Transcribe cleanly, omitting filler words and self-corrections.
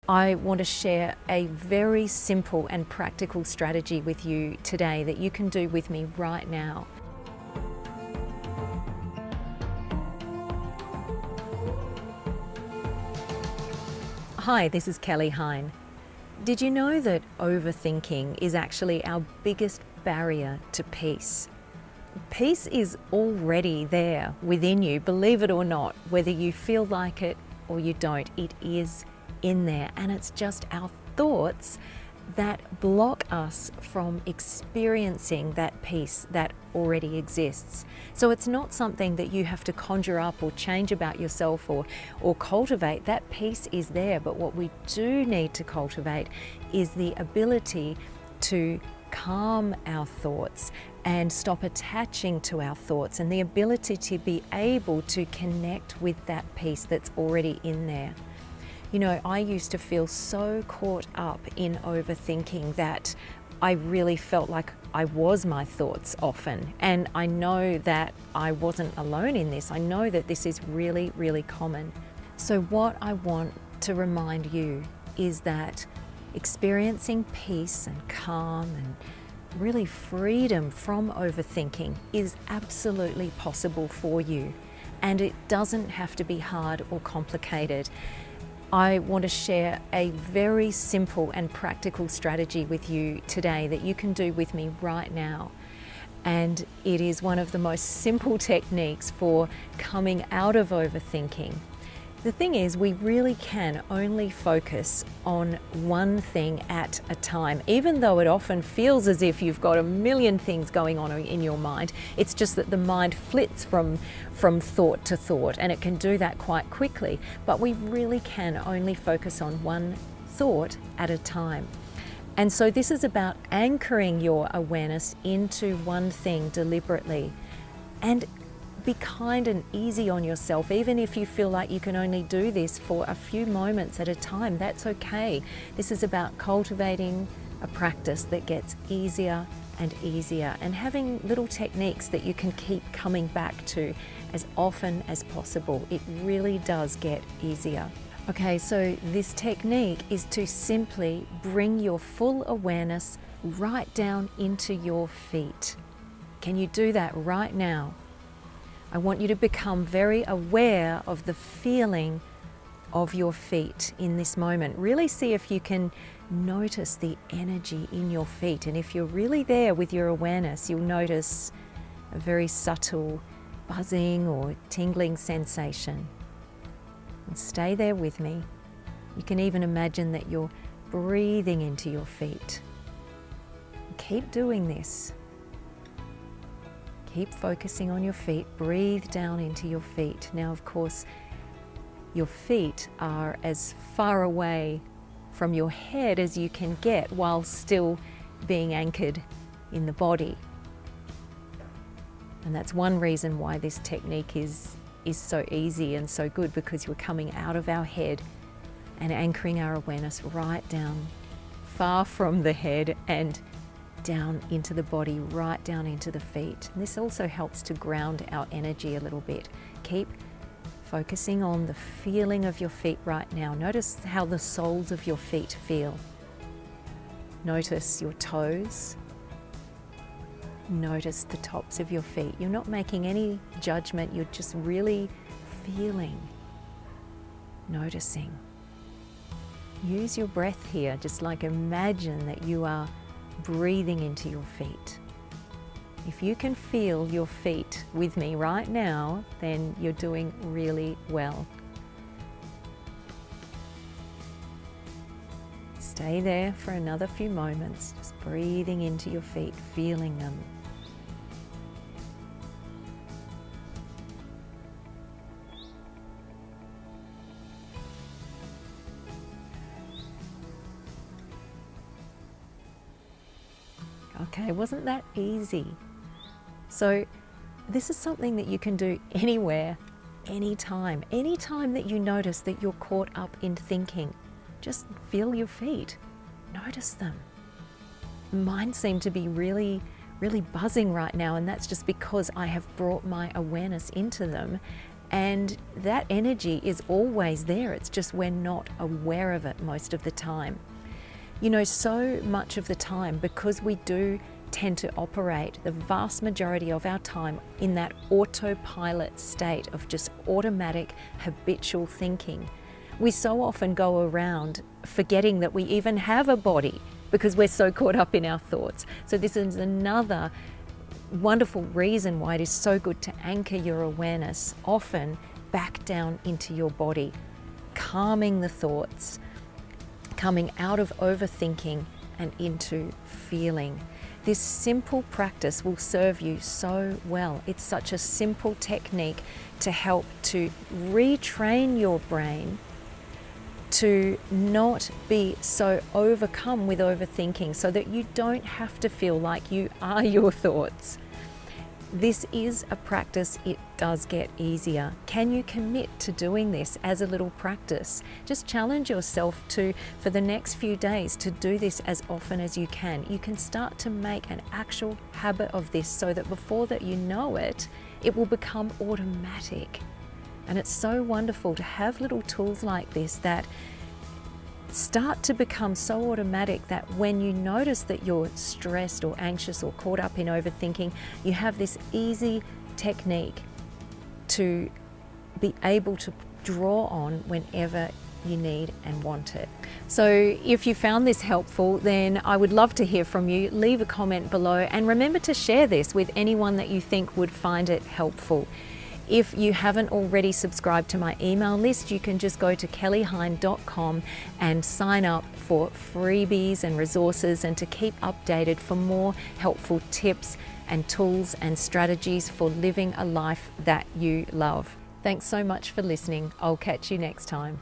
I want to share a very simple and practical strategy with you today that you can do with me right now. Hi, this is Kelly Hine. Did you know that overthinking is actually our biggest barrier to peace? Peace is already there within you, believe it or not, whether you feel like it or you don't, it is in there, and it's just our thoughts that block us from experiencing that peace that already exists. So it's not something that you have to conjure up or change about yourself or cultivate. That peace is there, but what we do need to cultivate is the ability to calm our thoughts and stop attaching to our thoughts, and the ability to be able to connect with that peace that's already in there. You know, I used to feel so caught up in overthinking that I really felt like I was my thoughts often. And I know that I wasn't alone in this. I know that this is really, really common. So what I want to remind you is that experiencing peace and calm and really freedom from overthinking is absolutely possible for you. And it doesn't have to be hard or complicated. I want to share a very simple and practical strategy with you today that you can do with me right now. And it is one of the most simple techniques for coming out of overthinking. The thing is, we really can only focus on one thing at a time, even though it often feels as if you've got a million things going on in your mind. It's just that the mind flits from thought to thought, and it can do that quite quickly. But we really can only focus on one thought at a time. And so this is about anchoring your awareness into one thing deliberately. And be kind and easy on yourself. Even if you feel like you can only do this for a few moments at a time, that's okay. This is about cultivating a practice that gets easier and easier, and having little techniques that you can keep coming back to as often as possible. It really does get easier. Okay, so this technique is to simply bring your full awareness right down into your feet. Can you do that right now? I want you to become very aware of the feeling of your feet in this moment. Really see if you can notice the energy in your feet. And if you're really there with your awareness, you'll notice a very subtle buzzing or tingling sensation. And stay there with me. You can even imagine that you're breathing into your feet. Keep doing this. Keep focusing on your feet. Breathe down into your feet. Now, of course, your feet are as far away from your head as you can get while still being anchored in the body. And that's one reason why this technique is so easy and so good, because we're coming out of our head and anchoring our awareness right down, far from the head, and down into the body, right down into the feet. And this also helps to ground our energy a little bit. Keep focusing on the feeling of your feet right now. Notice how the soles of your feet feel. Notice your toes. Notice the tops of your feet. You're not making any judgment, you're just really feeling, noticing. Use your breath here, just like imagine that you are breathing into your feet. If you can feel your feet with me right now, then you're doing really well. Stay there for another few moments, just breathing into your feet, feeling them. Okay, wasn't that easy? So this is something that you can do anywhere, anytime. Anytime that you notice that you're caught up in thinking, just feel your feet, notice them. Mine seem to be really buzzing right now, and that's just because I have brought my awareness into them And that energy is always there. It's just we're not aware of it most of the time. You know, so much of the time, because we do tend to operate the vast majority of our time in that autopilot state of just automatic, habitual thinking, we so often go around forgetting that we even have a body because we're so caught up in our thoughts. So this is another wonderful reason why it is so good to anchor your awareness often back down into your body, calming the thoughts, coming out of overthinking and into feeling. This simple practice will serve you so well. It's such a simple technique to help to retrain your brain to not be so overcome with overthinking, so that you don't have to feel like you are your thoughts. This is a practice. It does get easier. Can you commit to doing this as a little practice? Just challenge yourself to, for the next few days, to do this as often as you can. You can start to make an actual habit of this, so that before that you know it, it will become automatic. And it's so wonderful to have little tools like this that start to become so automatic that when you notice that you're stressed or anxious or caught up in overthinking, you have this easy technique to be able to draw on whenever you need and want it. So if you found this helpful, then I would love to hear from you. Leave a comment below and remember to share this with anyone that you think would find it helpful. If you haven't already subscribed to my email list, you can just go to kellyhine.com and sign up for freebies and resources, and to keep updated for more helpful tips and tools and strategies for living a life that you love. Thanks so much for listening. I'll catch you next time.